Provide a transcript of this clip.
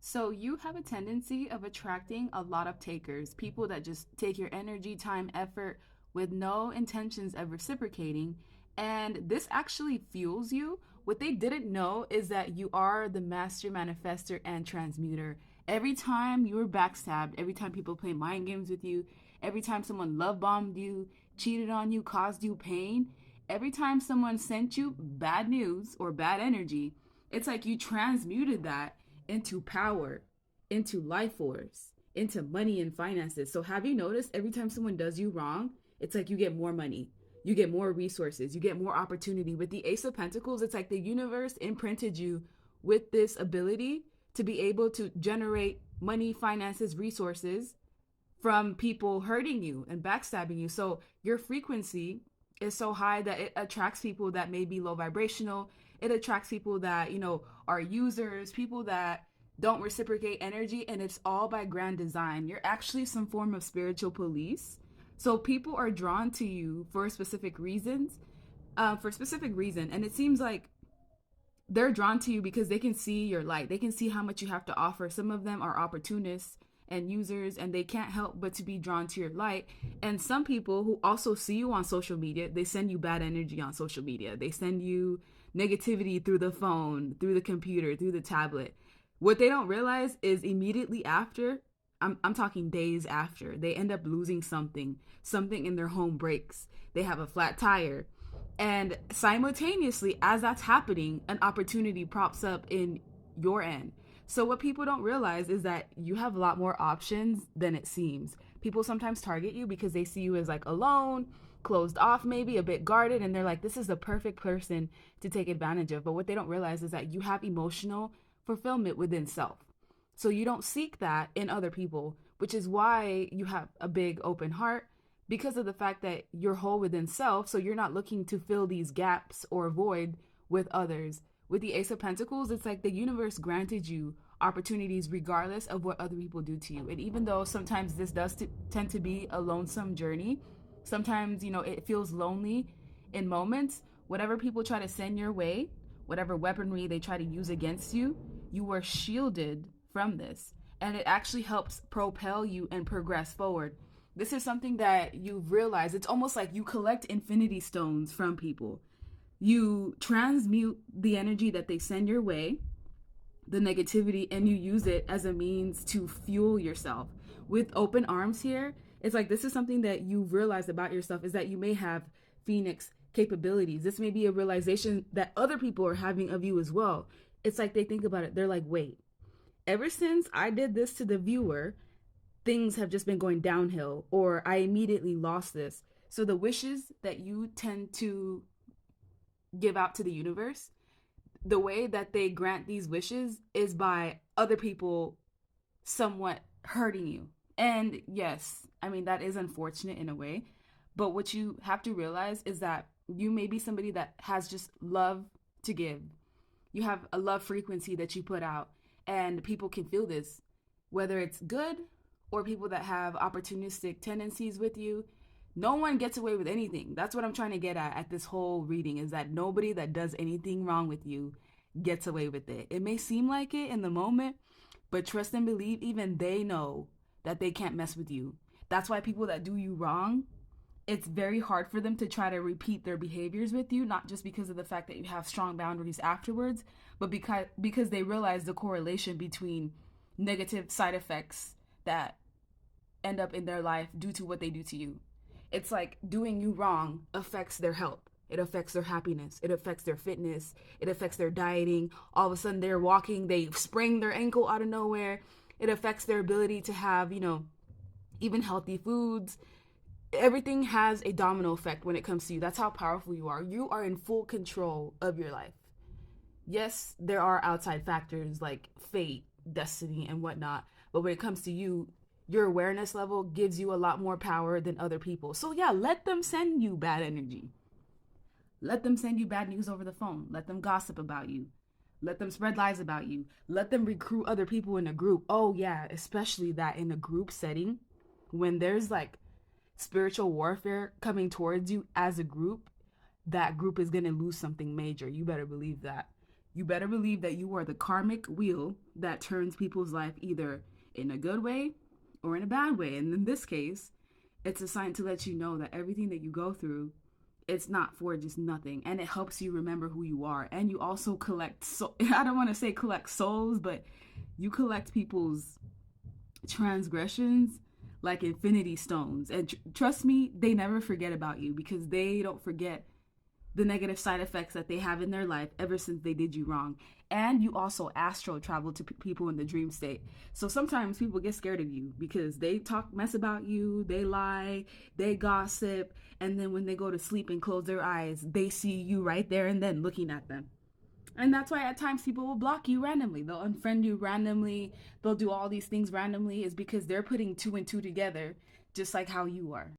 So you have a tendency of attracting a lot of takers, people that just take your energy, time, effort with no intentions of reciprocating. And this actually fuels you. What they didn't know is that you are the master manifester and transmuter. Every time you were backstabbed, every time people play mind games with you, every time someone love bombed you, cheated on you, caused you pain, every time someone sent you bad news or bad energy, it's like you transmuted that into power, into life force, into money and finances. So have you noticed every time someone does you wrong, it's like you get more money, you get more resources, you get more opportunity. With the Ace of Pentacles, it's like the universe imprinted you with this ability to be able to generate money, finances, resources from people hurting you and backstabbing you. So your frequency is so high that it attracts people that may be low vibrational. It attracts people that, are users, people that don't reciprocate energy, and it's all by grand design. You're actually some form of spiritual police. So people are drawn to you for specific reasons, for a specific reason. And it seems like they're drawn to you because they can see your light. They can see how much you have to offer. Some of them are opportunists and users, and they can't help but to be drawn to your light. And some people who also see you on social media, they send you bad energy on social media. They send you negativity through the phone, through the computer, through the tablet. What they don't realize is immediately after, I'm talking days after, they end up losing something. Something in their home breaks. They have a flat tire. And simultaneously, as that's happening, an opportunity props up in your end. So, what people don't realize is that you have a lot more options than it seems. People sometimes target you because they see you as like alone, closed off, maybe a bit guarded, and they're like, this is the perfect person to take advantage of. But what they don't realize is that you have emotional fulfillment within self. So, you don't seek that in other people, which is why you have a big open heart because of the fact that you're whole within self. So you're not looking to fill these gaps or void with others. With the Ace of Pentacles, it's like the universe granted you opportunities regardless of what other people do to you. And even though sometimes this does tend to be a lonesome journey, sometimes, it feels lonely in moments, whatever people try to send your way, whatever weaponry they try to use against you, you were shielded from this. And it actually helps propel you and progress forward. This is something that you've realized. It's almost like you collect infinity stones from people. You transmute the energy that they send your way, the negativity, and you use it as a means to fuel yourself. With open arms here, it's like this is something that you've realized about yourself, is that you may have phoenix capabilities. This may be a realization that other people are having of you as well. It's like they think about it. They're like, wait, ever since I did this to the viewer, things have just been going downhill, or I immediately lost this. So the wishes that you tend to give out to the universe, the way that they grant these wishes is by other people somewhat hurting you. And yes, I mean, that is unfortunate in a way. But what you have to realize is that you may be somebody that has just love to give. You have a love frequency that you put out, and people can feel this, whether it's good or people that have opportunistic tendencies with you. No one gets away with anything. That's what I'm trying to get at this whole reading, is that nobody that does anything wrong with you gets away with it. It may seem like it in the moment, but trust and believe, even they know that they can't mess with you. That's why people that do you wrong, it's very hard for them to try to repeat their behaviors with you, not just because of the fact that you have strong boundaries afterwards, but because they realize the correlation between negative side effects that end up in their life due to what they do to you. It's like doing you wrong affects their health. It affects their happiness. It affects their fitness. It affects their dieting. All of a sudden they're walking, they sprain their ankle out of nowhere. It affects their ability to have, even healthy foods. Everything has a domino effect when it comes to you. That's how powerful you are. You are in full control of your life. Yes, there are outside factors like fate, destiny, and whatnot. But when it comes to you, your awareness level gives you a lot more power than other people. So yeah, let them send you bad energy. Let them send you bad news over the phone. Let them gossip about you. Let them spread lies about you. Let them recruit other people in a group. Oh yeah, especially that in a group setting, when there's like spiritual warfare coming towards you as a group, that group is going to lose something major. You better believe that. You better believe that you are the karmic wheel that turns people's life either in a good way or in a bad way. And in this case, it's a sign to let you know that everything that you go through, it's not for just nothing, and it helps you remember who you are. And you also collect, so I don't want to say collect souls, but you collect people's transgressions like infinity stones. And trust me, they never forget about you, because they don't forget the negative side effects that they have in their life ever since they did you wrong. And you also astral travel to people in the dream state. So sometimes people get scared of you because they talk mess about you, they lie, they gossip, and then when they go to sleep and close their eyes, they see you right there and then looking at them. And that's why at times people will block you randomly. They'll unfriend you randomly. They'll do all these things randomly, is because they're putting two and two together, just like how you are.